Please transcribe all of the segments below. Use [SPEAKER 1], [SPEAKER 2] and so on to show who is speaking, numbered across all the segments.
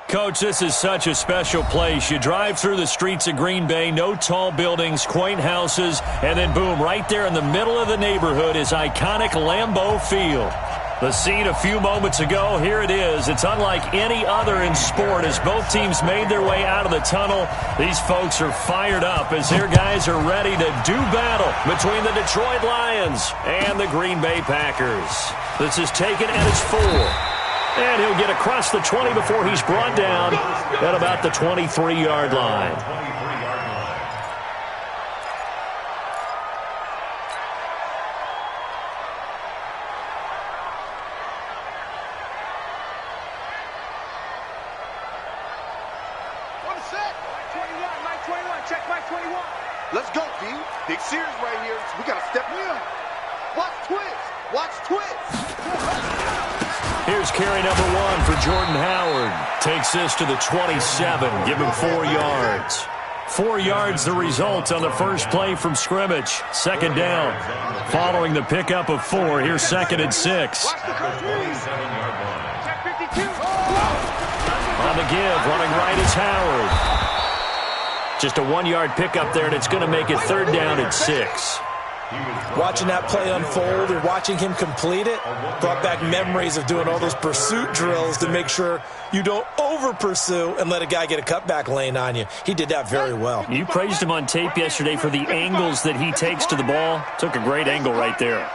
[SPEAKER 1] Coach, this is such a special place. You drive through the streets of Green Bay, no tall buildings, quaint houses, and then boom, right there in the middle of the neighborhood is iconic Lambeau Field. The scene a few moments ago, here it is. It's unlike any other in sport as both teams made their way out of the tunnel. These folks are fired up as their guys are ready to do battle between the Detroit Lions and the Green Bay Packers. This is taken at its 4. And he'll get across the 20 before he's brought down at about the 23-yard line.
[SPEAKER 2] Check my 21. Let's go, D. Big series right here. So we got to step in. Watch twist. Watch twist.
[SPEAKER 1] Here's carry number 1 for Jordan Howard. Takes this to the 27. Give him 4 yards. 4 yards the result on the first play from scrimmage. Second down. Following the pickup of 4, here's second and 6.
[SPEAKER 2] Watch the coach, please. Check 52.
[SPEAKER 1] On the give, running right is Howard. Just a 1-yard pickup there, and it's going to make it third down at 6.
[SPEAKER 3] Watching that play unfold and watching him complete it brought back memories of doing all those pursuit drills to make sure you don't over-pursue and let a guy get a cutback lane on you. He did that very well.
[SPEAKER 1] You praised him on tape yesterday for the angles that he takes to the ball. Took a great angle right there.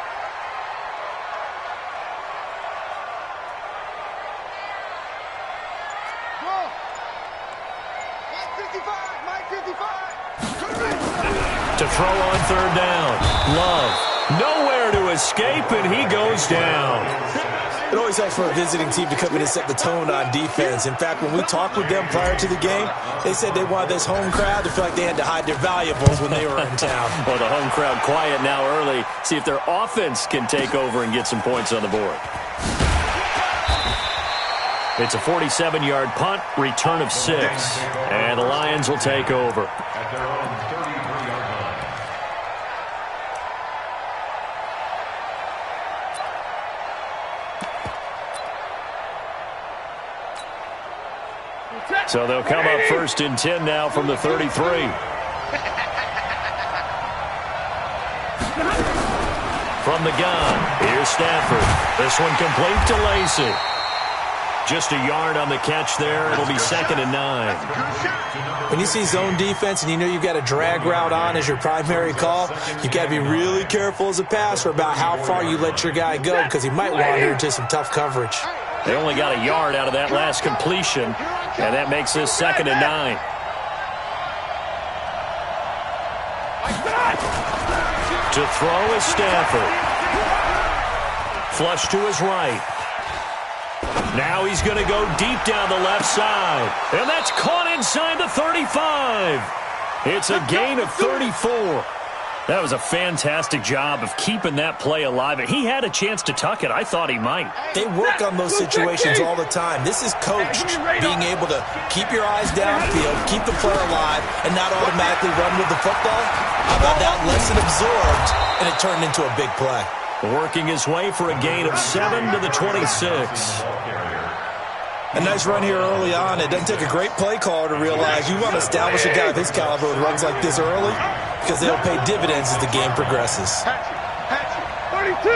[SPEAKER 1] To throw on third down. Love. Nowhere to escape, and he goes down.
[SPEAKER 3] It always helps for a visiting team to come in and set the tone on defense. In fact, when we talked with them prior to the game, they said they wanted this home crowd to feel like they had to hide their valuables when they were in town.
[SPEAKER 1] Well, the home crowd quiet now early. See if their offense can take over and get some points on the board. It's a 47-yard punt, return of 6. And the Lions will take over.
[SPEAKER 4] At their own 33-yard line.
[SPEAKER 1] So they'll come up first and 10 now from the 33. From the gun, here's Stafford. This one complete to Lacey. Just a yard on the catch there. It'll be second and 9.
[SPEAKER 3] When you see zone defense and you know you've got a drag route on as your primary call, you've got to be really careful as a passer about how far you let your guy go because he might wander into some tough coverage.
[SPEAKER 1] They only got a yard out of that last completion, and that makes this second and 9. To throw is Stafford. Flush to his right. Now he's going to go deep down the left side. And that's caught inside the 35. It's a gain of 34. That was a fantastic job of keeping that play alive. He had a chance to tuck it. I thought he might.
[SPEAKER 3] They work on those situations all the time. This is coached, being able to keep your eyes downfield, keep the player alive, and not automatically run with the football. How about that? Lesson absorbed, and it turned into a big play.
[SPEAKER 1] Working his way for a gain of 7 to the 26.
[SPEAKER 3] A nice run here early on. It doesn't take a great play caller to realize you want to establish a guy of his caliber with runs like this early because they'll pay dividends as the game progresses.
[SPEAKER 2] 32.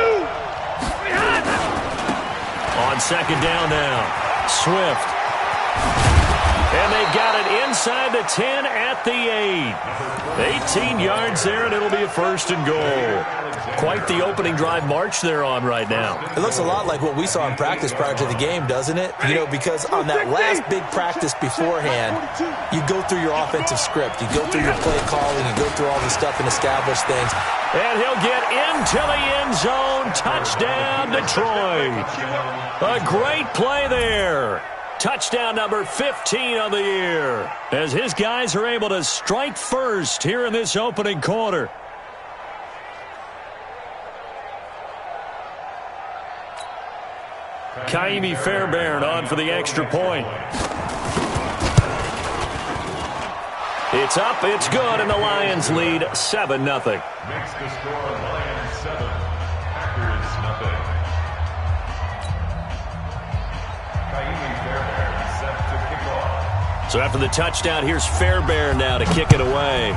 [SPEAKER 1] On second down now, Swift. And they got it inside the 10 at the 8. 18 yards there, and it'll be a first and goal. Quite the opening drive march they're on right now.
[SPEAKER 3] It looks a lot like what we saw in practice prior to the game, doesn't it? You know, because on that last big practice beforehand, you go through your offensive script. You go through your play calling. You go through all the stuff and establish things.
[SPEAKER 1] And he'll get into the end zone. Touchdown, Detroit. A great play there. Touchdown number 15 on the year as his guys are able to strike first here in this opening quarter. Kaimi Fairbairn on for the extra point. It's up, it's good, and the Lions lead 7-0.
[SPEAKER 4] Makes the score Lions 7, Packers nothing. Kaimi Fairbairn set to kick off.
[SPEAKER 1] So after the touchdown, here's Fairbairn now to kick it away.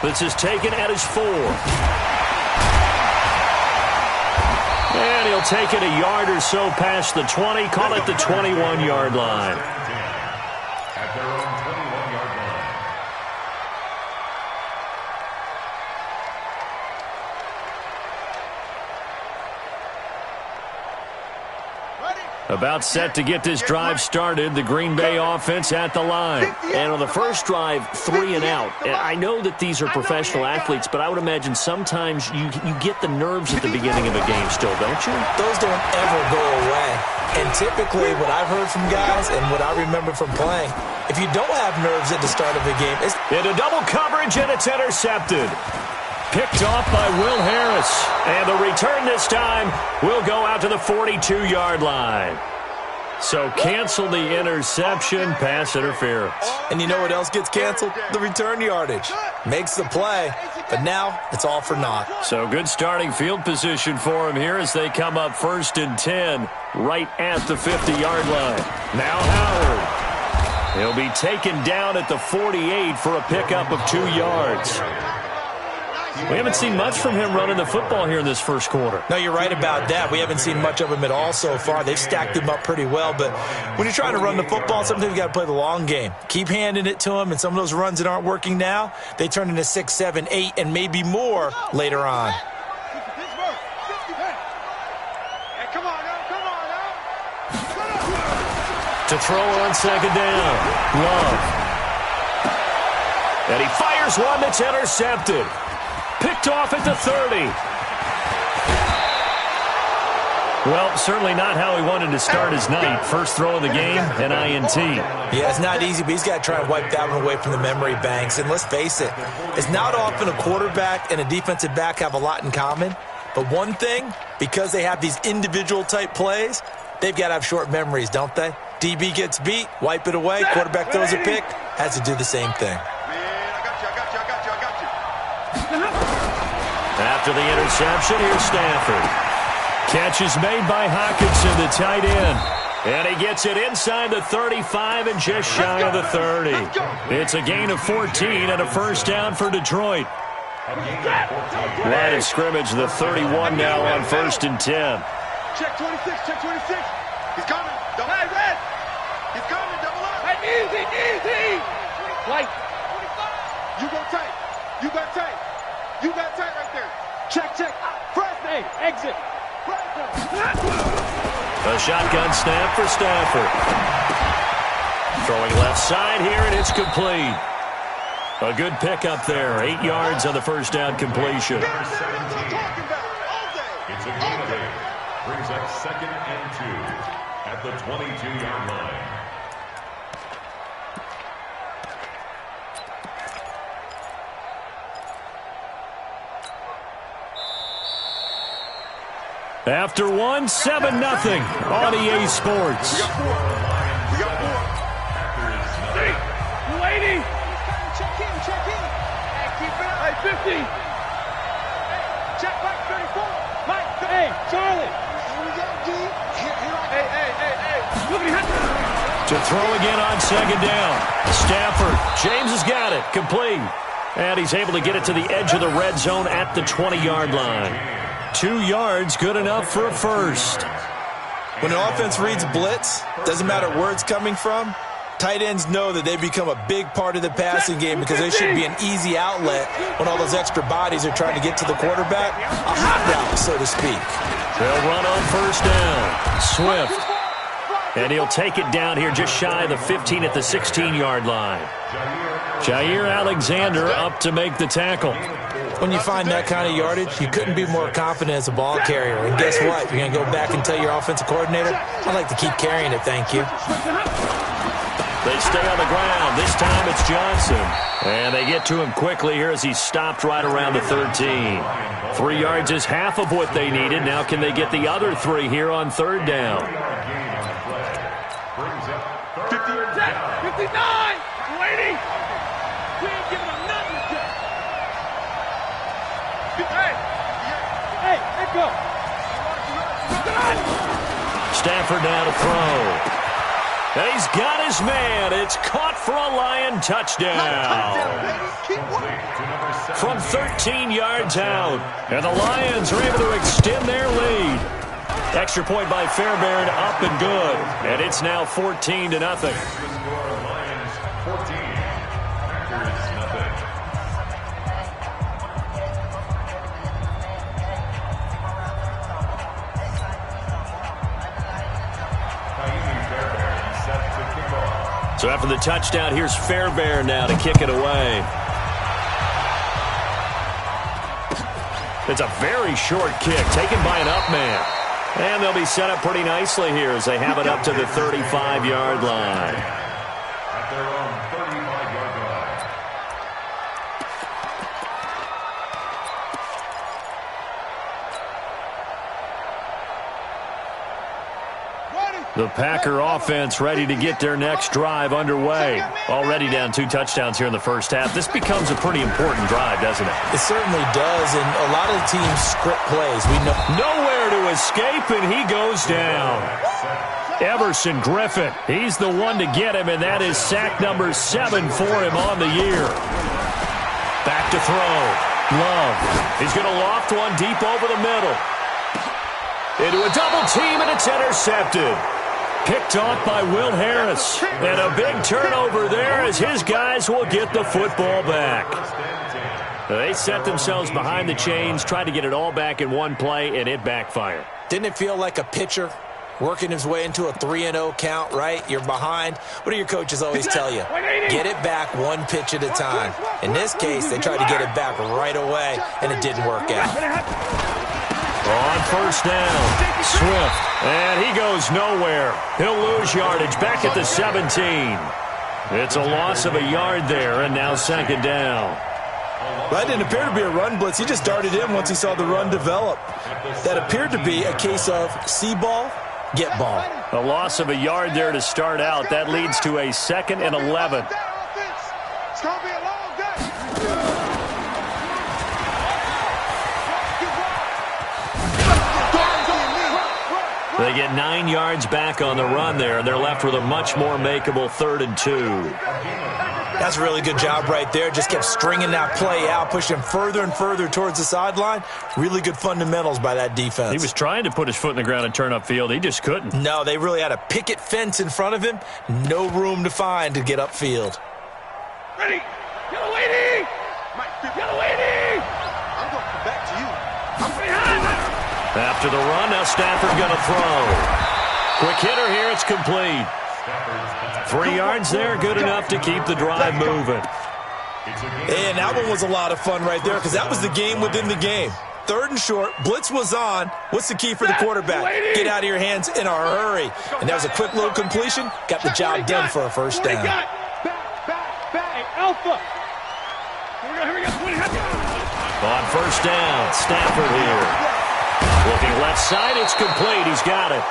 [SPEAKER 1] This is taken at his 4. And he'll take it a yard or so past the 20. Call it the 21-yard line.
[SPEAKER 4] At their own 21-yard line.
[SPEAKER 1] About set to get this drive started, the Green Bay offense at the line.
[SPEAKER 5] And on the first drive, 3 and out. And I know that these are professional athletes, but I would imagine sometimes you get the nerves at the beginning of a game still, don't you?
[SPEAKER 3] Those don't ever go away. And typically what I've heard from guys and what I remember from playing, if you don't have nerves at the start of a game, it's
[SPEAKER 1] into double coverage, and it's intercepted. Picked off by Will Harris. And the return this time will go out to the 42-yard line. So cancel the interception, pass interference.
[SPEAKER 3] And you know what else gets canceled? The return yardage. Makes the play, but now it's all for naught.
[SPEAKER 1] So good starting field position for him here as they come up 1st and 10 right at the 50-yard line. Now Howard. He'll be taken down at the 48 for a pickup of 2 yards. We haven't seen much from him running the football here in this first quarter.
[SPEAKER 3] No, you're right about that. We haven't seen much of him at all so far. They've stacked him up pretty well, but when you're trying to run the football, sometimes you got to play the long game. Keep handing it to him, and some of those runs that aren't working now, they turn into 6, 7, 8, and maybe more later on.
[SPEAKER 1] To throw on 2nd down, Love. And he fires one that's intercepted. Picked off at the 30. Well, certainly not how he wanted to start his night. First throw of the game, an INT.
[SPEAKER 3] Yeah, it's not easy, but he's got to try and wipe that one away from the memory banks. And let's face it, it's not often a quarterback and a defensive back have a lot in common. But one thing, because they have these individual-type plays, they've got to have short memories, don't they? DB gets beat, wipe it away, quarterback throws a pick, has to do the same thing.
[SPEAKER 1] After the interception, here's Stafford. Catch is made by Hockenson, the tight end. And he gets it inside the 35 and just shy of the 30. It's a gain of 14 and a first down for Detroit. Line of scrimmage, the 31 now on 1st and 10.
[SPEAKER 2] Check 26, check 26. He's coming. Double up. Red. He's coming. Double up. Hey, easy. White. You go tight. You got tight. You got tight right there. Check. Press. Hey, exit.
[SPEAKER 1] A shotgun snap for Stafford. Throwing left side here, and it's complete. A good pickup there. 8 yards on the first down completion.
[SPEAKER 4] It's a gain of 8. Brings up 2nd and 2 at the 22-yard line.
[SPEAKER 1] After 1, 7-0 on EA Sports.
[SPEAKER 2] We got 4.
[SPEAKER 4] Hey,
[SPEAKER 2] lady. Check in. Hey, keep it up. Hey, 50. Check back 34. Mike, hey, Charlie. Here we go, D. Hey. Look at him.
[SPEAKER 1] To throw again on 2nd down. Stafford. James has got it. Complete. And he's able to get it to the edge of the red zone at the 20-yard line. 2 yards, good enough for a first.
[SPEAKER 3] When an offense reads blitz, doesn't matter where it's coming from, tight ends know that they become a big part of the passing game because they should be an easy outlet when all those extra bodies are trying to get to the quarterback. A hot route, so to speak.
[SPEAKER 1] They'll run on 1st down. Swift. And he'll take it down here just shy of the 15 at the 16-yard line. Jair Alexander up to make the tackle.
[SPEAKER 3] When you find that kind of yardage, you couldn't be more confident as a ball carrier. And guess what? You're going to go back and tell your offensive coordinator, I'd like to keep carrying it, thank you.
[SPEAKER 1] They stay on the ground. This time it's Johnson. And they get to him quickly here as he's stopped right around the 13. 3 yards is half of what they needed. Now can they get the other 3 here on 3rd down?
[SPEAKER 2] 59. Waiting. We ain't giving him nothing to do. Hey, let's go.
[SPEAKER 1] Stafford now to throw. And he's got his man. It's caught for a Lion touchdown. From 13 yards out. And the Lions are able to extend their lead. Extra point by Fairbairn, up and good. And it's now 14-0.
[SPEAKER 4] Lions 14, Packers nothing.
[SPEAKER 1] So after the touchdown, here's Fairbairn now to kick it away. It's a very short kick, taken by an up man. And they'll be set up pretty nicely here as they have it up to the 35-yard line.
[SPEAKER 4] At their own 35-yard line.
[SPEAKER 1] The Packer offense ready to get their next drive underway. Already down 2 touchdowns here in the first half. This becomes a pretty important drive, doesn't it?
[SPEAKER 3] It certainly does, and a lot of the teams script plays. We know
[SPEAKER 1] nowhere to escape, and he goes down. Everson Griffin, he's the one to get him, and that is sack number 7 for him on the year. Back to throw. Love. He's going to loft one deep over the middle. Into a double team, and it's intercepted. Picked off by Will Harris. And a big turnover there as his guys will get the football back. They set themselves behind the chains, tried to get it all back in one play, and it backfired.
[SPEAKER 3] Didn't it feel like a pitcher working his way into a 3-0 count, right? You're behind. What do your coaches always tell you? Get it back one pitch at a time. In this case, they tried to get it back right away, and it didn't work out.
[SPEAKER 1] On first down, Swift, and he goes nowhere. He'll lose yardage back at the 17. It's a loss of a yard there, and now second down.
[SPEAKER 3] That didn't appear to be a run blitz. He just darted in once he saw the run develop. That appeared to be a case of see ball, get ball.
[SPEAKER 1] A loss of a yard there to start out. That leads to a 2nd and 11.
[SPEAKER 2] It's going to be a long day.
[SPEAKER 1] They get 9 yards back on the run there, and they're left with a much more makeable 3rd and 2.
[SPEAKER 3] That's a really good job right there. Just kept stringing that play out, pushing him further and further towards the sideline. Really good fundamentals by that defense.
[SPEAKER 1] He was trying to put his foot in the ground and turn upfield. He just couldn't.
[SPEAKER 3] No, they really had a picket fence in front of him. No room to find to get upfield.
[SPEAKER 2] Ready. Yellow lady. Yellow lady. I'm going to come back to you. I'm behind.
[SPEAKER 1] After the run, now Stafford going to throw. Quick hitter here, it's complete. 3 yards there, good enough to keep the drive moving.
[SPEAKER 3] And that one was a lot of fun right there because that was the game within the game. 3rd and short, blitz was on. What's the key for the quarterback? Get out of your hands in a hurry. And that was a quick little completion. Got the job done for a first down.
[SPEAKER 2] Back. Alpha. Here we go.
[SPEAKER 1] On first down, Stafford here. Looking left side, it's complete. He's got it.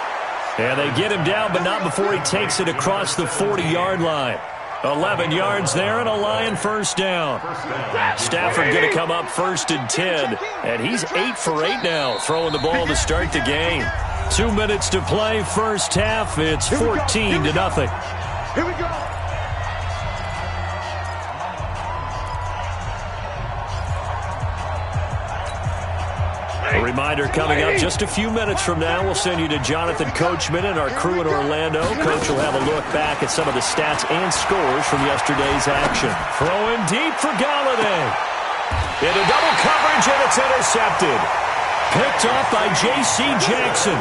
[SPEAKER 1] And they get him down, but not before he takes it across the 40-yard line. 11 yards there and a Lion first down. Stafford going to come up 1st and 10. And he's 8 for 8 now, throwing the ball to start the game. 2 minutes to play, first half. It's 14-0.
[SPEAKER 2] Here we go.
[SPEAKER 1] A reminder coming up just a few minutes from now. We'll send you to Jonathan Coachman and our crew in Orlando. Coach will have a look back at some of the stats and scores from yesterday's action. Throwing deep for Galladay. Into double coverage, and it's intercepted. Picked off by J.C. Jackson.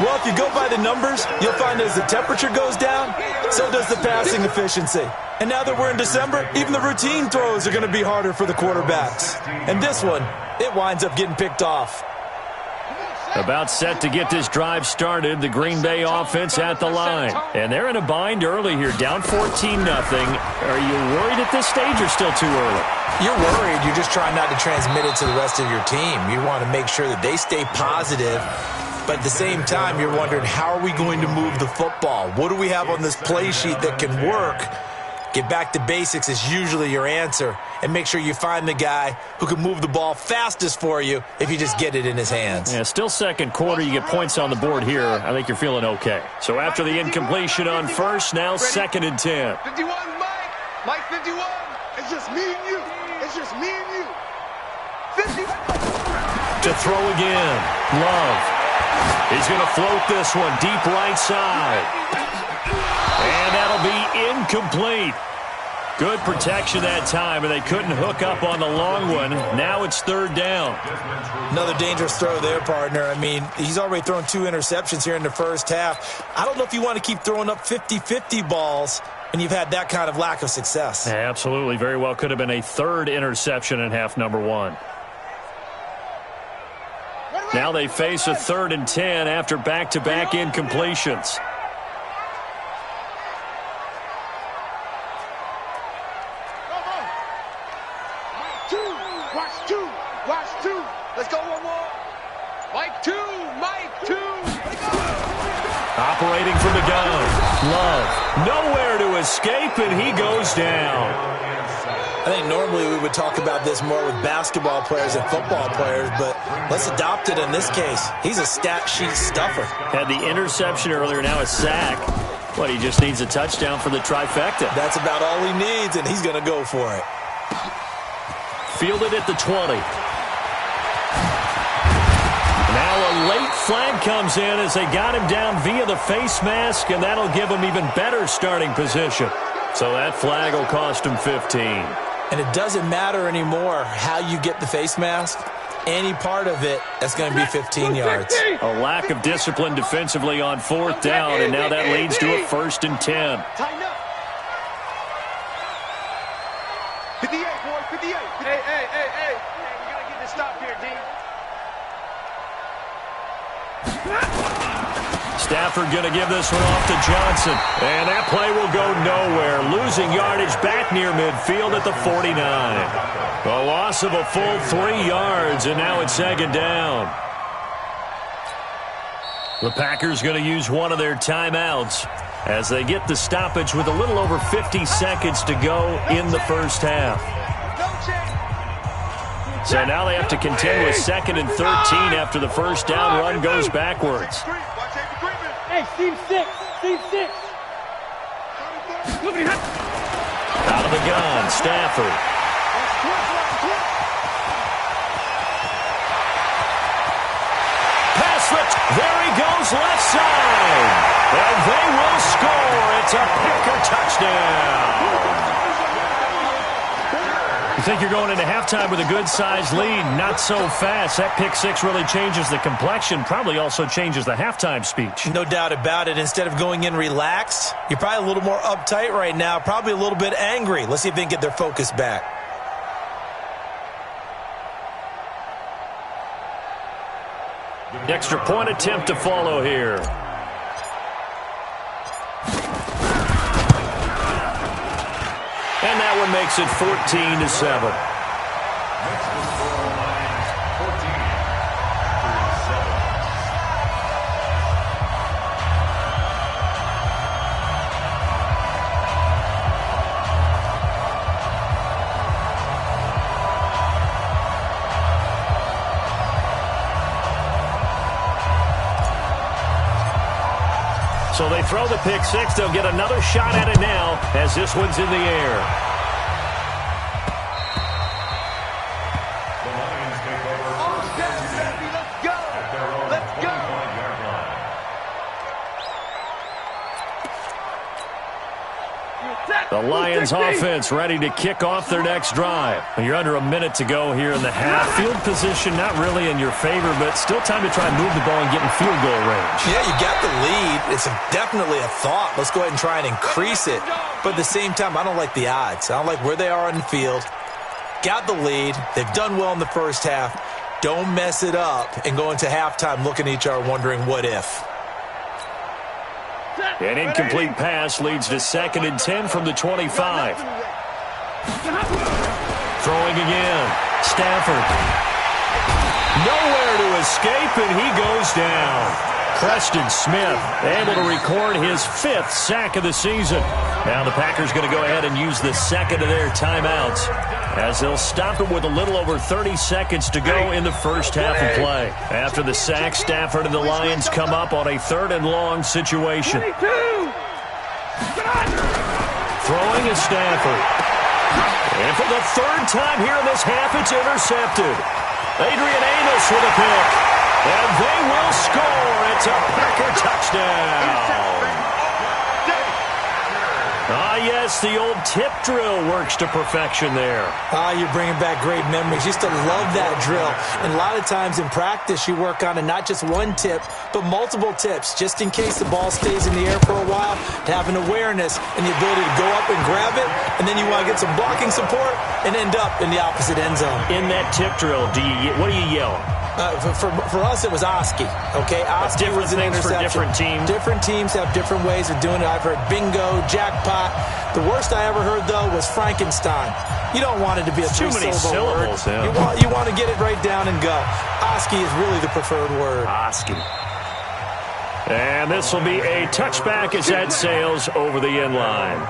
[SPEAKER 3] Well, if you go by the numbers, you'll find as the temperature goes down, so does the passing efficiency. And now that we're in December, even the routine throws are going to be harder for the quarterbacks. And this one, it winds up getting picked off.
[SPEAKER 1] About set to get this drive started, the Green Bay offense at the line. And they're in a bind early here, down 14-0. Are you worried at this stage or still too early?
[SPEAKER 3] You're worried. You're just trying not to transmit it to the rest of your team. You want to make sure that they stay positive. But at the same time, you're wondering, how are we going to move the football? What do we have on this play sheet that can work? Get back to basics is usually your answer, and make sure you find the guy who can move the ball fastest for you if you just get it in his hands.
[SPEAKER 1] Yeah, still second quarter. You get points on the board here. I think you're feeling okay. So after the incompletion on first, now 2nd and 10.
[SPEAKER 2] 51, Mike 51. It's just me and you. It's just me and you. 50.
[SPEAKER 1] To throw again. Love. He's going to float this one deep right side. And that'll be incomplete. Good protection that time, and they couldn't hook up on the long one. Now it's 3rd down.
[SPEAKER 3] Another dangerous throw there, partner. I mean, he's already thrown 2 interceptions here in the first half. I don't know if you want to keep throwing up 50-50 balls when you've had that kind of lack of success.
[SPEAKER 1] Yeah, absolutely. Very well could have been a 3rd interception in half number 1. Now they face a 3rd and 10 after back-to-back incompletions.
[SPEAKER 2] Watch two. Let's go one more. Mike 2.
[SPEAKER 1] Operating from the gun. Love. Nowhere to escape, and he goes down.
[SPEAKER 3] I think normally we would talk about this more with basketball players and football players, but let's adopt it in this case. He's a stat sheet stuffer.
[SPEAKER 1] Had the interception earlier, now a sack. What, he just needs a touchdown for the trifecta.
[SPEAKER 3] That's about all he needs, and he's going to go for it.
[SPEAKER 1] Fielded at the 20. Now a late flag comes in as they got him down via the face mask, and that'll give him even better starting position. So that flag will cost him 15.
[SPEAKER 3] And it doesn't matter anymore how you get the face mask. Any part of it, that's going to be 15 yards.
[SPEAKER 1] A lack of discipline defensively on 4th down, and now that leads to a 1st and 10.
[SPEAKER 2] Tighten up. 58, boy, 58. Hey. We got to get this stop here, D.
[SPEAKER 1] Stafford going to give this one off to Johnson. And that play will go nowhere. Losing yardage back near midfield at the 49. A loss of a full 3 yards, and now it's 2nd down. The Packers going to use one of their timeouts as they get the stoppage with a little over 50 seconds to go in the first half. So now they have to contend with 2nd and 13 after the first down run goes backwards.
[SPEAKER 6] Hey, Team 6.
[SPEAKER 1] Out of the gun, Stafford. Pass lift. There he goes, left side. And they will score. It's a Packer touchdown. You think you're going into halftime with a good-sized lead. Not so fast. That pick 6 really changes the complexion. Probably also changes the halftime speech.
[SPEAKER 3] No doubt about it. Instead of going in relaxed, you're probably a little more uptight right now. Probably a little bit angry. Let's see if they can get their focus back.
[SPEAKER 1] The extra point attempt to follow here. And that one makes it 14-7. So they throw the pick 6. They'll get another shot at it now as this one's in the air.
[SPEAKER 4] The Lions take over.
[SPEAKER 2] Let's go. Let's go.
[SPEAKER 1] The Lions offense ready to kick off their next drive. You're under a minute to go here in the half. Field position not really in your favor, but still time to try and move the ball and get in field goal range.
[SPEAKER 3] Yeah, you got the lead. It's definitely a thought. Let's go ahead and try and increase it. But at the same time, I don't like the odds. I don't like where they are on the field. Got the lead. They've done well in the first half. Don't mess it up and go into halftime looking at each other wondering what if.
[SPEAKER 1] An incomplete pass leads to 2nd and 10 from the 25. Throwing again. Stafford. Nowhere to escape, and he goes down. Preston Smith able to record his 5th sack of the season. Now the Packers going to go ahead and use the second of their timeouts as they'll stop it with a little over 30 seconds to go in the first half of play. After the sack, Stafford and the Lions come up on a 3rd and long situation.
[SPEAKER 6] 22.
[SPEAKER 1] Throwing is Stafford. And for the 3rd time here in this half, it's intercepted. Adrian Amos with a pick. And they will score. It's a Packer touchdown. Ah, yes, the old tip drill works to perfection there.
[SPEAKER 3] You're bringing back great memories. Used to love that drill. And a lot of times in practice, you work on it, not just one tip, but multiple tips, just in case the ball stays in the air for a while, to have an awareness and the ability to go up and grab it, and then you want to get some blocking support and end up in the opposite end zone.
[SPEAKER 1] In that tip drill, what do you yell?
[SPEAKER 3] For us, it was Oski. Okay, Oski
[SPEAKER 1] different
[SPEAKER 3] was an
[SPEAKER 1] things
[SPEAKER 3] interception.
[SPEAKER 1] for different teams.
[SPEAKER 3] Different teams have different ways of doing it. I've heard bingo, jackpot. The worst I ever heard, though, was Frankenstein. You don't want it to be a
[SPEAKER 1] too many syllables.
[SPEAKER 3] Word.
[SPEAKER 1] Yeah.
[SPEAKER 3] You want to get it right down and go. Oski is really the preferred word.
[SPEAKER 1] Oski. And this will be a touchback as that sails over the end line.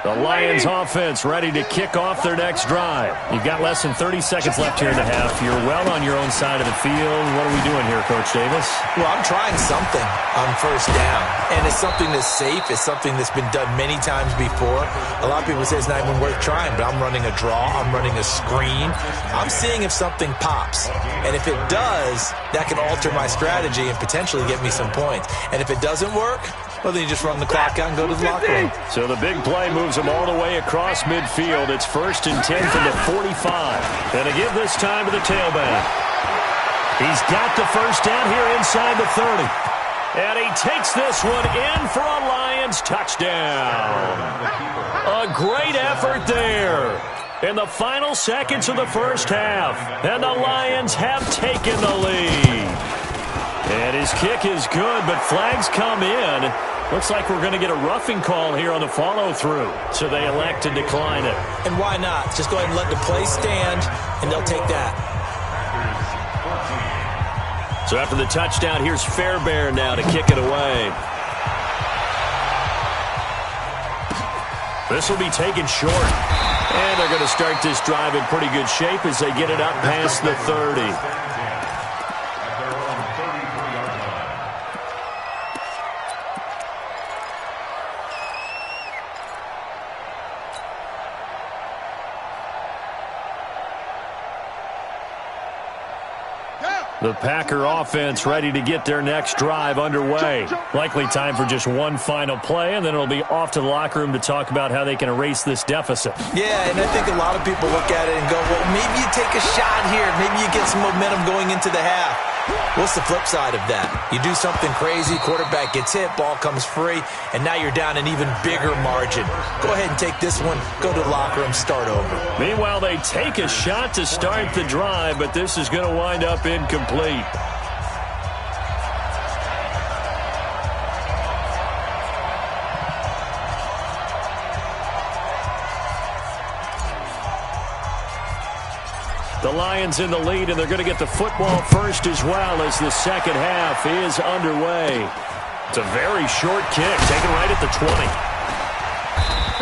[SPEAKER 1] The Lions offense ready to kick off their next drive. You've got less than 30 seconds left here in the half. You're well on your own side of the field. What are we doing here, Coach Davis?
[SPEAKER 3] Well, I'm trying something on first down. And it's something that's safe. It's something that's been done many times before. A lot of people say it's not even worth trying, but I'm running a draw. I'm running a screen. I'm seeing if something pops. And if it does, that can alter my strategy and potentially get me some points. And if it doesn't work, well, then you just run the clock out and go to the locker room.
[SPEAKER 1] So the big play moves them all the way across midfield. It's 1st and 10 from the 45. And to give this time to the tailback. He's got the first down here inside the 30. And he takes this one in for a Lions touchdown. A great effort there in the final seconds of the first half. And the Lions have taken the lead. And his kick is good, but flags come in. Looks like we're going to get a roughing call here on the follow-through. So they elect to decline it.
[SPEAKER 3] And why not? Just go ahead and let the play stand, and they'll take that.
[SPEAKER 1] So after the touchdown, here's Fairbairn now to kick it away. This will be taken short. And they're going to start this drive in pretty good shape as they get it up past the 30. The Packer offense ready to get their next drive underway. Likely time for just one final play, and then it'll be off to the locker room to talk about how they can erase this deficit.
[SPEAKER 3] Yeah, and I think a lot of people look at it and go, well, maybe you take a shot here. Maybe you get some momentum going into the half. What's the flip side of that? You do something crazy, quarterback gets hit, ball comes free, and now you're down an even bigger margin. Go ahead and take this one, go to the locker room, start over.
[SPEAKER 1] Meanwhile, they take a shot to start the drive, but this is going to wind up incomplete. The Lions in the lead, and they're going to get the football first as well as the second half is underway. It's a very short kick, taken right at the 20.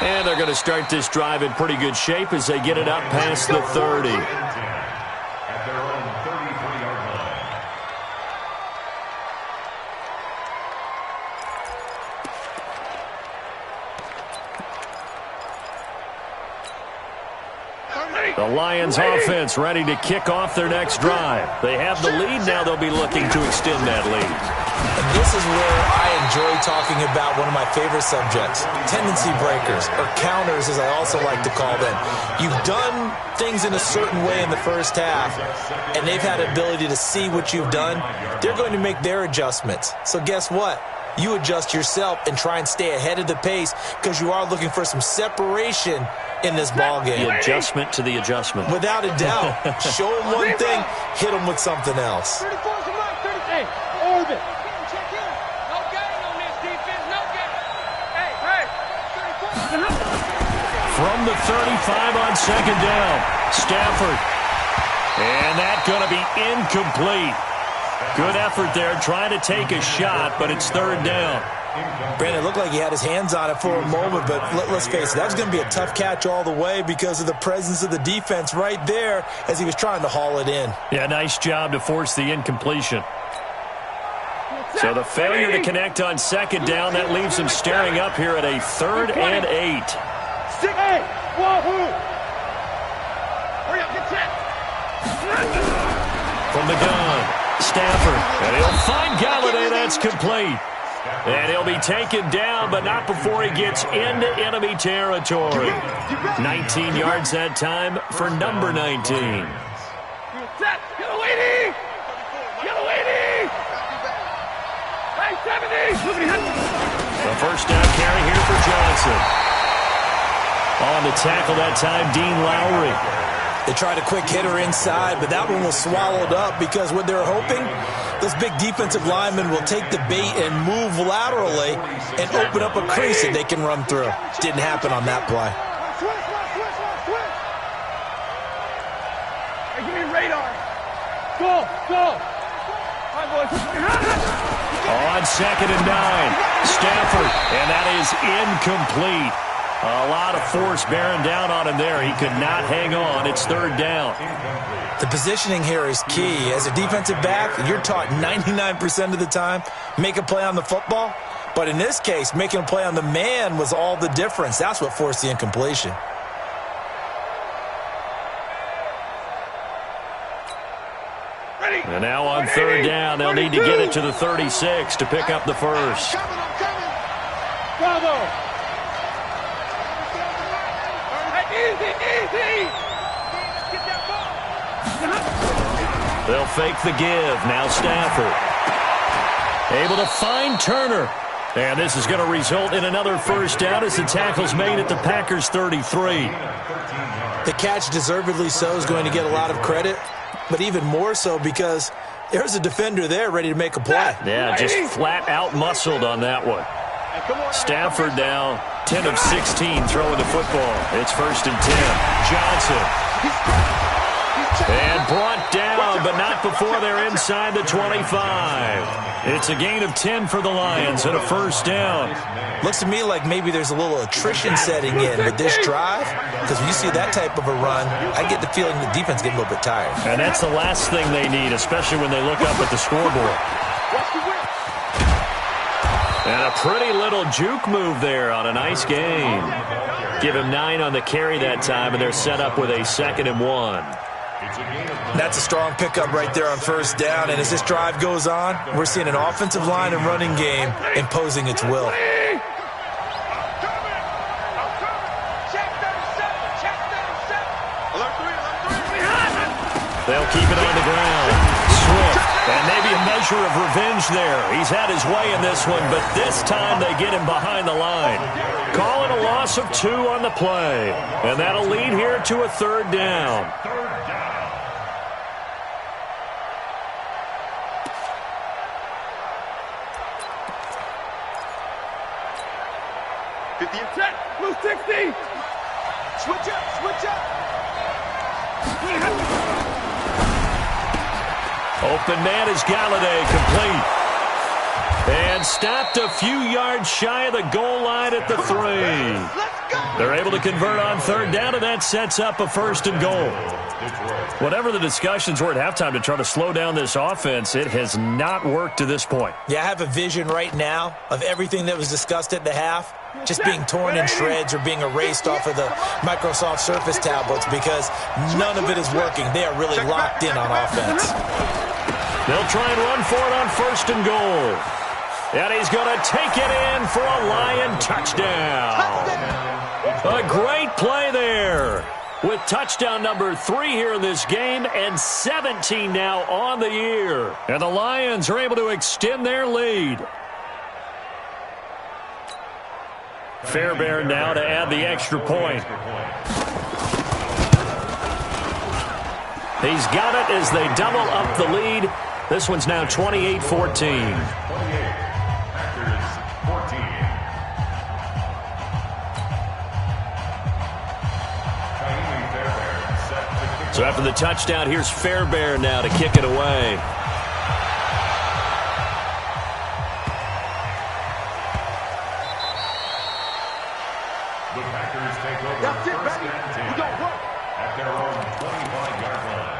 [SPEAKER 1] And they're going to start this drive in pretty good shape as they get it up past the 30.
[SPEAKER 4] At their own 33-yard line.
[SPEAKER 1] The Lions offense ready to kick off their next drive. They have the lead now. They'll be looking to extend that lead.
[SPEAKER 3] And this is where I enjoy talking about one of my favorite subjects, tendency breakers, or counters as I also like to call them. You've done things in a certain way in the first half, and they've had ability to see what you've done. They're going to make their adjustments. So guess what? You adjust yourself and try and stay ahead of the pace because you are looking for some separation in this ball game.
[SPEAKER 1] The adjustment to the adjustment.
[SPEAKER 3] Without a doubt. Show them one thing, hit them with something else.
[SPEAKER 6] 34 to Mike, 38. Orbit. Check in. No gain on this defense. No gain. Hey, 34.
[SPEAKER 1] From the 35 on second down, Stafford. And that's going to be incomplete. Good effort there, trying to take a shot, but it's third down.
[SPEAKER 3] Brandon, it looked like he had his hands on it for a moment, but let's face it, that was going to be a tough catch all the way because of the presence of the defense right there as he was trying to haul it in.
[SPEAKER 1] Yeah, nice job to force the incompletion. So the failure to connect on second down, that leaves him staring up here at a 3rd and 8. From the gun, Stafford, and he'll find Galladay. That's complete. And he'll be taken down, but not before he gets into enemy territory. 19 yards that time for number 19. The first down carry here for Johnson. On the tackle that time, Dean Lowry.
[SPEAKER 3] They tried a quick hitter inside, but that one was swallowed up because what they're hoping, those big defensive linemen will take the bait and move laterally and open up a crease that they can run through. Didn't happen on that play.
[SPEAKER 6] Hey, give me radar. Go. All right, boys.
[SPEAKER 1] On 2nd and 9, Stafford, and that is incomplete. A lot of force bearing down on him there. He could not hang on. It's third down.
[SPEAKER 3] The positioning here is key. As a defensive back, you're taught 99% of the time, make a play on the football. But in this case, making a play on the man was all the difference. That's what forced the incompletion.
[SPEAKER 1] And now on third down, they'll need to get it to the 36 to pick up the first.
[SPEAKER 6] Bravo. Easy.
[SPEAKER 1] They'll fake the give. Now Stafford. Able to find Turner. And this is going to result in another first down as the tackle's made at the Packers' 33.
[SPEAKER 3] The catch, deservedly so, is going to get a lot of credit, but even more so because there's a defender there ready to make a play.
[SPEAKER 1] Yeah, just flat out muscled on that one. Stafford now 10 of 16 throwing the football. It's 1st and 10. Johnson. And brought down, but not before they're inside the 25. It's a gain of 10 for the Lions and a first down.
[SPEAKER 3] Looks to me like maybe there's a little attrition setting in with this drive, because when you see that type of a run, I get the feeling the defense getting a little bit tired.
[SPEAKER 1] And that's the last thing they need, especially when they look up at the scoreboard. And a pretty little juke move there on a nice game. Give him 9 on the carry that time, and they're set up with a 2nd and 1.
[SPEAKER 3] That's a strong pickup right there on first down, and as this drive goes on, we're seeing an offensive line and running game imposing its will.
[SPEAKER 1] They'll keep it on the ground. Swift, and maybe a measure of revenge there. He's had his way in this one, but this time they get him behind the line. Call it a loss of 2 on the play, and that'll lead here to a 3rd down.
[SPEAKER 6] Blue 60. Switch up.
[SPEAKER 1] Open man is Galladay, complete. And stopped a few yards shy of the goal line at the 3. They're able to convert on 3rd down, and that sets up a 1st and goal. Whatever the discussions were at halftime to try to slow down this offense, it has not worked to this point.
[SPEAKER 3] Yeah, I have a vision right now of everything that was discussed at the half just being torn in shreds or being erased off of the Microsoft Surface tablets because none of it is working. They are really locked in on offense.
[SPEAKER 1] They'll try and run for it on 1st and goal. And he's going to take it in for a Lion touchdown. A great play there. With touchdown number 3 here in this game and 17 now on the year. And the Lions are able to extend their lead. Fairbairn now to add the extra point. He's got it as they double up the lead. This one's now 28-14. So after the touchdown, here's Fairbairn now to kick it away.
[SPEAKER 4] The Packers take over
[SPEAKER 2] That's it,
[SPEAKER 4] first
[SPEAKER 2] baby.
[SPEAKER 4] and 10
[SPEAKER 2] We gon' work.
[SPEAKER 4] at their own 25-yard line.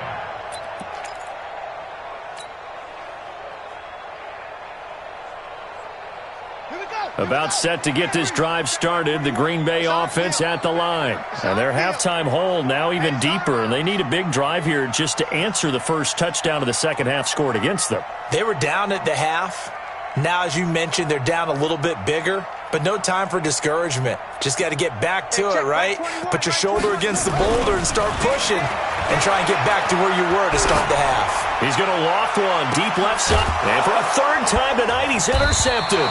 [SPEAKER 1] About set to get this drive started, the Green Bay offense at the line. And their halftime hole now even deeper, and they need a big drive here just to answer the first touchdown of the second half scored against them.
[SPEAKER 3] They were down at the half. Now, as you mentioned, they're down a little bit bigger, but no time for discouragement. Just got to get back to it, right? Put your shoulder against the boulder and start pushing and try and get back to where you were to start the half.
[SPEAKER 1] He's going to loft one deep left side. And for a third time tonight, he's intercepted.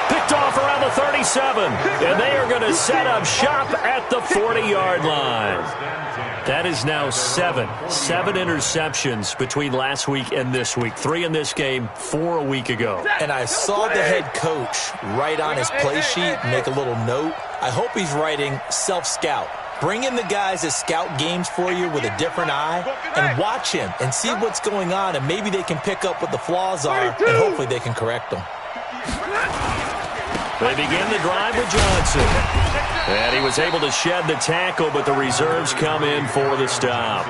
[SPEAKER 1] Picked off around the 37. And they are going to set up shop at the 40-yard line. That is now seven interceptions between last week and this week. 3 in this game, 4 a week ago.
[SPEAKER 3] And I saw the head coach write on his play sheet, make a little note. I hope he's writing self-scout. Bring in the guys that scout games for you with a different eye and watch him and see what's going on, and maybe they can pick up what the flaws are, and hopefully they can correct them.
[SPEAKER 1] They begin the drive with Johnson. And he was able to shed the tackle, but the reserves come in for the stop.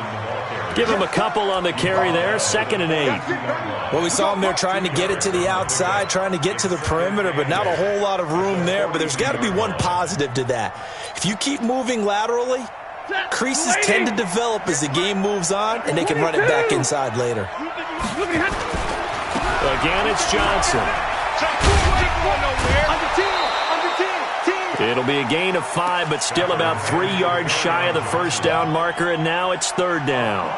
[SPEAKER 1] Give him a couple on the carry there, 2nd and 8.
[SPEAKER 3] Well, we saw him there trying to get it to the outside, trying to get to the perimeter, but not a whole lot of room there. But there's got to be one positive to that. If you keep moving laterally, creases tend to develop as the game moves on, and they can run it back inside later.
[SPEAKER 1] Again, it's Johnson. It'll be a gain of 5, but still about 3 yards shy of the first down marker, and now it's 3rd down.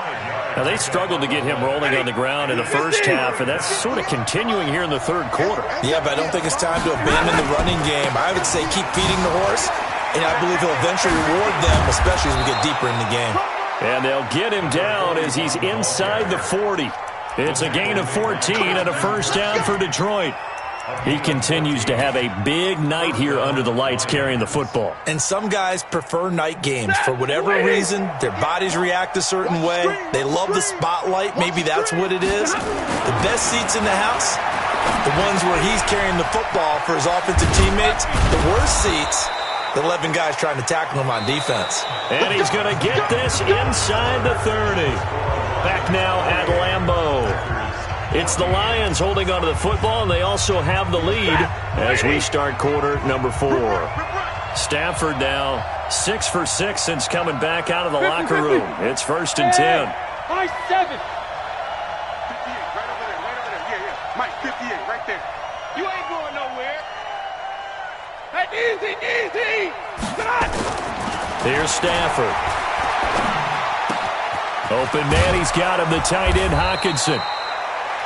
[SPEAKER 1] Now, they struggled to get him rolling on the ground in the first half, and that's sort of continuing here in the 3rd quarter.
[SPEAKER 3] Yeah, but I don't think it's time to abandon the running game. I would say keep feeding the horse, and I believe he'll eventually reward them, especially as we get deeper in the game.
[SPEAKER 1] And they'll get him down as he's inside the 40. It's a gain of 14 and a first down for Detroit. He continues to have a big night here under the lights carrying the football.
[SPEAKER 3] And some guys prefer night games. For whatever reason, their bodies react a certain way. They love the spotlight. Maybe that's what it is. The best seats in the house, the ones where he's carrying the football for his offensive teammates. The worst seats, the 11 guys trying to tackle him on defense.
[SPEAKER 1] And he's going to get this inside the 30. Back now at Lambeau. It's the Lions holding onto the football, and they also have the lead as we start quarter number 4. Stafford now 6 for 6 since coming back out of the locker room. It's 1st and 10.
[SPEAKER 6] High 7.
[SPEAKER 2] 58, right over there. Yeah. Mike, 58, right there.
[SPEAKER 6] You ain't going nowhere. Hey, easy.
[SPEAKER 1] Here's Stafford. Open man, he's got him, the tight end, Hockenson.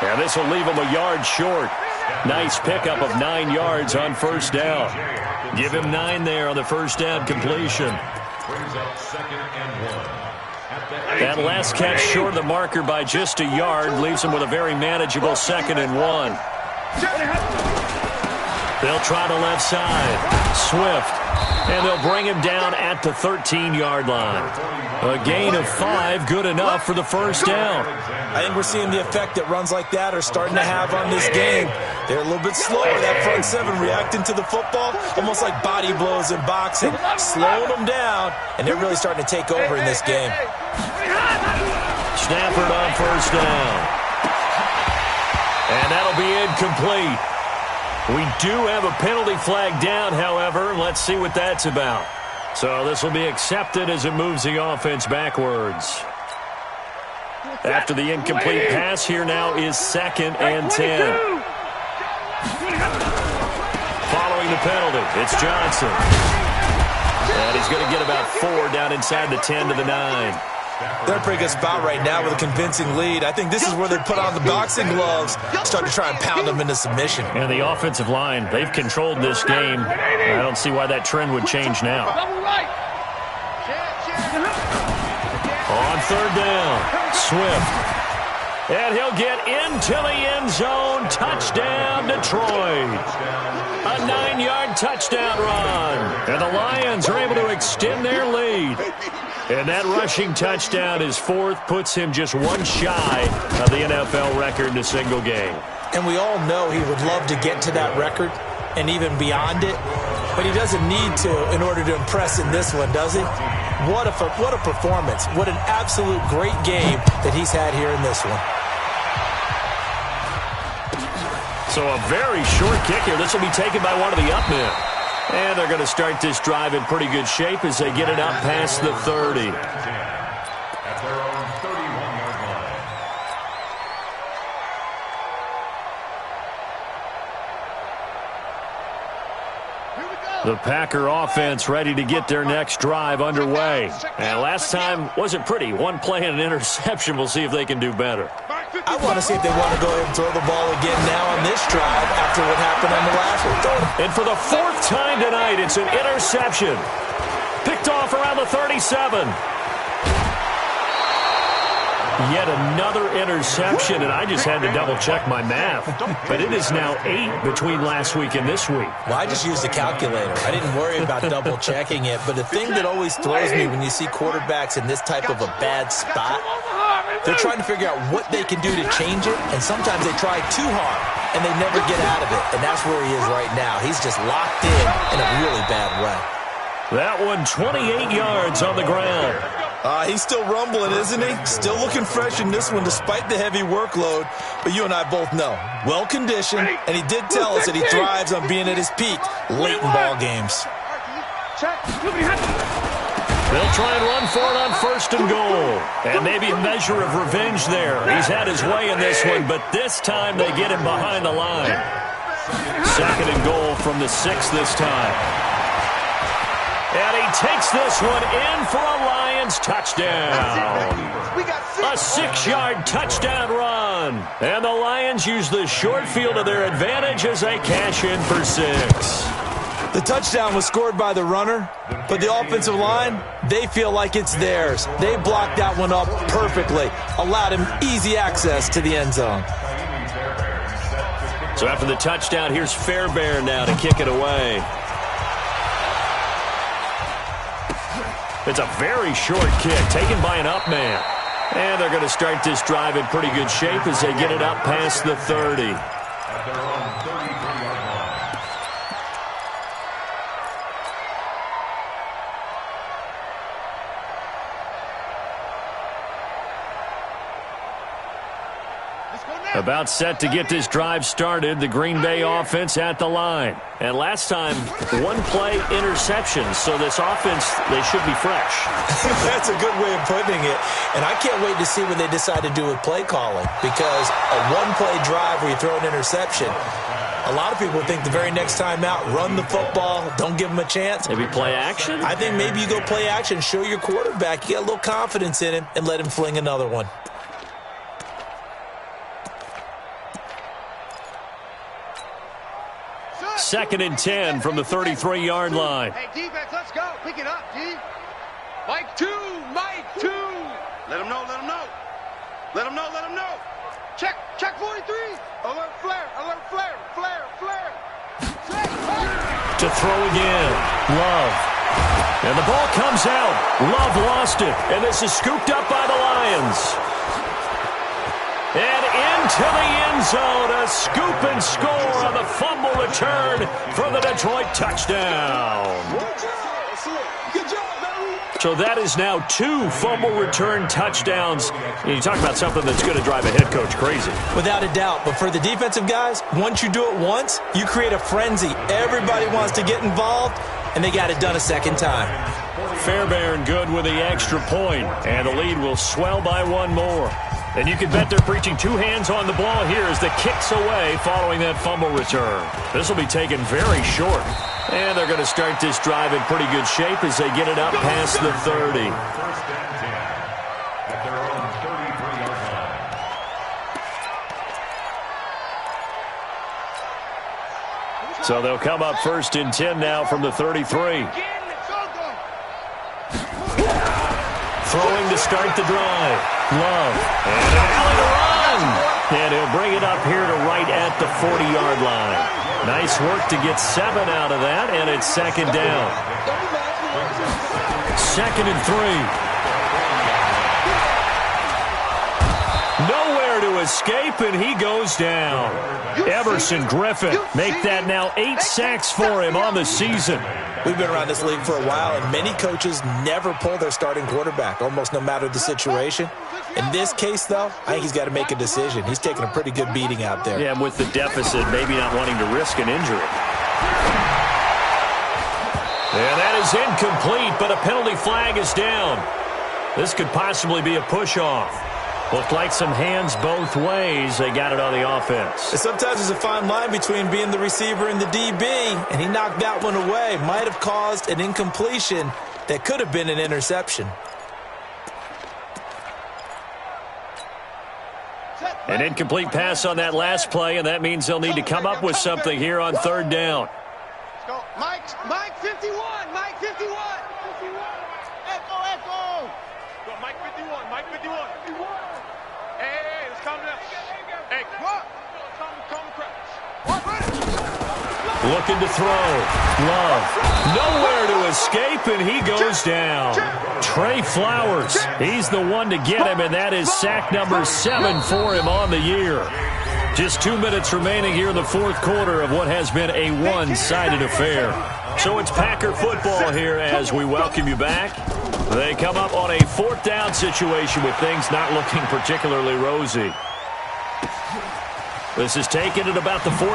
[SPEAKER 1] And this will leave him a yard short. Nice pickup of 9 yards on first down. Give him 9 there on the first down completion. That last catch short of the marker by just a yard leaves him with a very manageable 2nd and 1. They'll try the left side. Swift. And they'll bring him down at the 13-yard line. A gain of 5, good enough for the first down.
[SPEAKER 3] I think we're seeing the effect that runs like that are starting to have on this game. They're a little bit slower, that front 7 reacting to the football, almost like body blows in boxing, slowing them down, and they're really starting to take over in this game.
[SPEAKER 1] Stafford on first down. And that'll be incomplete. We do have a penalty flag down, however. Let's see what that's about. So this will be accepted as it moves the offense backwards. After the incomplete pass, here now is 2nd and 10. Following the penalty, it's Johnson. And he's going to get about 4 down inside the 10 to the 9.
[SPEAKER 3] They're in a pretty good spot right now with a convincing lead. I think this is where they put on the boxing gloves, start to try and pound them into submission.
[SPEAKER 1] And the offensive line, they've controlled this game. I don't see why that trend would change now. On 3rd down, Swift. And he'll get into the end zone. Touchdown, Detroit. A 9-yard touchdown run. And the Lions are able to extend their lead. And that rushing touchdown, his fourth, puts him just one shy of the NFL record in a single game.
[SPEAKER 3] And we all know he would love to get to that record and even beyond it, but he doesn't need to in order to impress in this one, does he? What a performance. What an absolute great game that he's had here in this one.
[SPEAKER 1] So a very short kick here. This will be taken by one of the up men. And they're going to start this drive in pretty good shape as they get it up past the 30.
[SPEAKER 4] At their own 31-yard line.
[SPEAKER 1] The Packer offense ready to get their next drive underway. And last time wasn't pretty. One play and an interception. We'll see if they can do better.
[SPEAKER 3] I want to see if they want to go ahead and throw the ball again now on this drive after what happened on the last one.
[SPEAKER 1] And for the fourth time tonight, it's an interception. Picked off around the 37. Yet another interception, and I just had to double-check my math. But it is now 8 between last week and this week.
[SPEAKER 3] Well, I just used a calculator. I didn't worry about double-checking it. But the thing that always throws me when you see quarterbacks in this type of a bad spot, they're trying to figure out what they can do to change it, and sometimes they try too hard, and they never get out of it. And that's where he is right now. He's just locked in a really bad way.
[SPEAKER 1] That one 28 yards on the ground.
[SPEAKER 3] He's still rumbling, isn't he? Still looking fresh in this one despite the heavy workload. But you and I both know, well-conditioned, and he did tell us that he thrives on being at his peak late in ball games.
[SPEAKER 1] They'll try and run for it on first and goal. And maybe a measure of revenge there. He's had his way in this one, but this time they get him behind the line. Second and goal from the 6 this time. And he takes this one in for a Lions touchdown. A 6-yard touchdown run. And the Lions use the short field to their advantage as they cash in for 6.
[SPEAKER 3] The touchdown was scored by the runner, but the offensive line, they feel like it's theirs. They blocked that one up perfectly, allowed him easy access to the end zone.
[SPEAKER 1] So after the touchdown, here's Fairbairn now to kick it away. It's a very short kick taken by an up man. And they're going to start this drive in pretty good shape as they get it up past the 30.
[SPEAKER 4] At their own 33-yard line.
[SPEAKER 1] About set to get this drive started, the Green Bay offense at the line. And last time, one play interception, so this offense, they should be fresh.
[SPEAKER 3] That's a good way of putting it. And I can't wait to see what they decide to do with play calling, because a one-play drive where you throw an interception, a lot of people think the very next time out, run the football, don't give them a chance.
[SPEAKER 1] Maybe play action?
[SPEAKER 3] I think maybe you go play action, show your quarterback, you get a little confidence in him, and let him fling another one.
[SPEAKER 1] Second and 10 from the 33-yard line.
[SPEAKER 2] Hey, defense, let's go. Pick it up, D. Mike 2, Mike 2. Let him know, let him know. Let him know, let him know. Check 43. Alert flare, flare.
[SPEAKER 1] To throw again, Love. And the ball comes out. Love lost it, and this is scooped up by the Lions. And into the end zone, a scoop and score on the fumble return for the Detroit touchdown. So that is now 2 fumble return touchdowns. And you talk about something that's going to drive a head coach crazy.
[SPEAKER 3] Without a doubt. But for the defensive guys, once you do it once, you create a frenzy. Everybody wants to get involved, and they got it done a second time.
[SPEAKER 1] Fairbairn good with the extra point, and the lead will swell by 1 more. And you can bet they're preaching 2 hands on the ball here as the kick's away following that fumble return. This will be taken very short. And they're going to start this drive in pretty good shape as they get it up past the 30.
[SPEAKER 4] First and 10 at their own 33-yard line.
[SPEAKER 1] So they'll come up first and 10 now from the 33. Throwing to start the drive. Love. And an alley to run. And he'll bring it up here to right at the 40-yard line. Nice work to get 7 out of that, and it's second down. 2nd and 3. Nowhere to escape, and he goes down. Everson Griffin make that now 8 sacks for him on the season.
[SPEAKER 3] We've been around this league for a while, and many coaches never pull their starting quarterback, almost no matter the situation. In this case, though, I think he's got to make a decision. He's taking a pretty good beating out there.
[SPEAKER 1] Yeah, and with the deficit, maybe not wanting to risk an injury. And that is incomplete, but a penalty flag is down. This could possibly be a push-off. Looked like some hands both ways. They got it on the offense.
[SPEAKER 3] Sometimes there's a fine line between being the receiver and the DB, and he knocked that one away. Might have caused an incompletion that could have been an interception.
[SPEAKER 1] An incomplete pass on that last play, and that means they'll need to come up with something here on 3rd down.
[SPEAKER 2] Let's go. Mike 51. Mike 51. Echo. Go, Mike 51. Mike 51. Hey, let's calm down. Hey, calm
[SPEAKER 1] Looking to throw. Love. Nowhere to escape, and he goes down. Trey Flowers. He's the one to get him, and that is sack number 7 for him on the year. Just 2 minutes remaining here in the 4th quarter of what has been a one-sided affair. So it's Packer football here as we welcome you back. They come up on a 4th down situation with things not looking particularly rosy. This is taken at about the 14.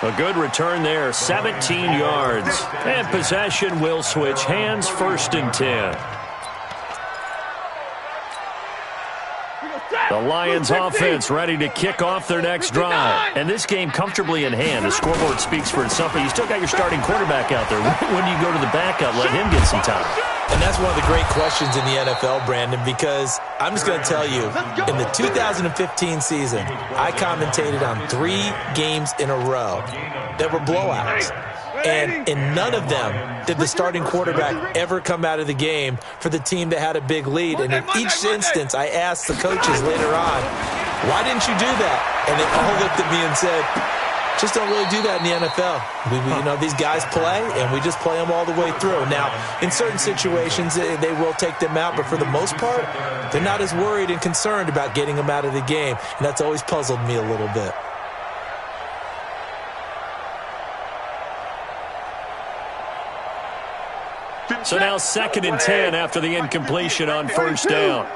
[SPEAKER 1] A good return there, 17 yards. And possession will switch hands, 1st and 10. The Lions offense ready to kick off their next drive. And this game comfortably in hand. The scoreboard speaks for itself, but you still got your starting quarterback out there. When do you go to the backup, let him get some time?
[SPEAKER 3] And that's one of the great questions in the NFL, Brandon, because I'm just going to tell you, in the 2015 season, I commentated on 3 games in a row that were blowouts. And in none of them did the starting quarterback ever come out of the game for the team that had a big lead. And in each instance, I asked the coaches later on, why didn't you do that? And they all looked at me and said, just don't really do that in the NFL. These guys play, and we just play them all the way through. Now, in certain situations, they will take them out, but for the most part, they're not as worried and concerned about getting them out of the game. And that's always puzzled me a little bit.
[SPEAKER 1] So now 2nd and 10 after the incompletion on 1st down.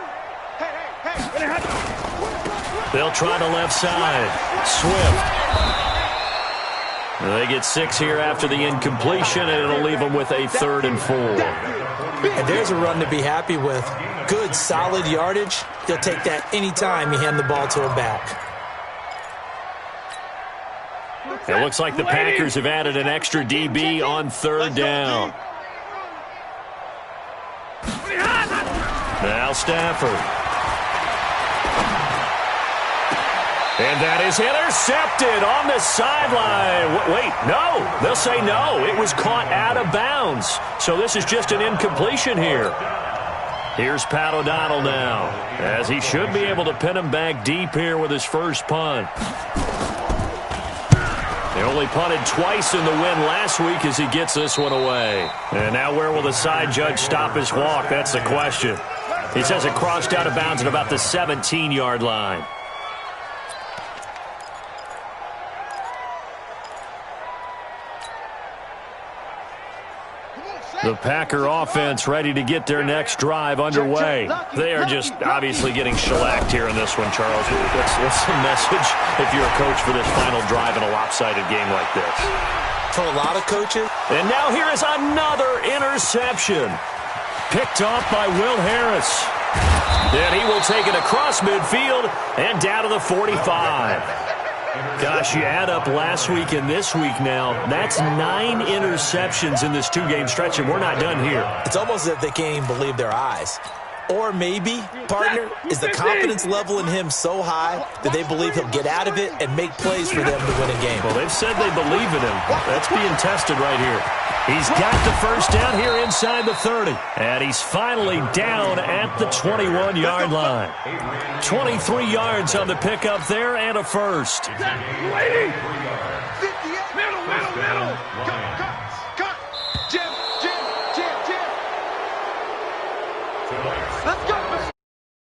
[SPEAKER 1] They'll try the left side. Swift. They get 6 here after the incompletion, and it'll leave them with a 3rd and 4.
[SPEAKER 3] And there's a run to be happy with. Good, solid yardage. He'll take that anytime you hand the ball to a back.
[SPEAKER 1] It looks like the Packers have added an extra DB on 3rd down. Now Stafford. And that is intercepted on the sideline. Wait, no. They'll say no. It was caught out of bounds. So this is just an incompletion here. Here's Pat O'Donnell now, as he should be able to pin him back deep here with his first punt. They only punted twice in the win last week as he gets this one away. And now where will the side judge stop his walk? That's the question. He says it crossed out of bounds at about the 17-yard line. The Packer offense ready to get their next drive underway. They are just obviously getting shellacked here in this one, Charles. What's the message if you're a coach for this final drive in a lopsided game like this?
[SPEAKER 3] For a lot of coaches.
[SPEAKER 1] And now here is another interception. Picked off by Will Harris. And he will take it across midfield and down to the 45. Gosh, you add up last week and this week now, that's 9 interceptions in this 2-game stretch, and we're not done here.
[SPEAKER 3] It's almost as if they can't even believe their eyes. Or maybe, partner, is the confidence level in him so high that they believe he'll get out of it and make plays for them to win a game.
[SPEAKER 1] Well, they've said they believe in him. That's being tested right here. He's got the first down here inside the 30. And he's finally down at the 21-yard line. 23 yards on the pickup there and a first.
[SPEAKER 2] Middle. Go.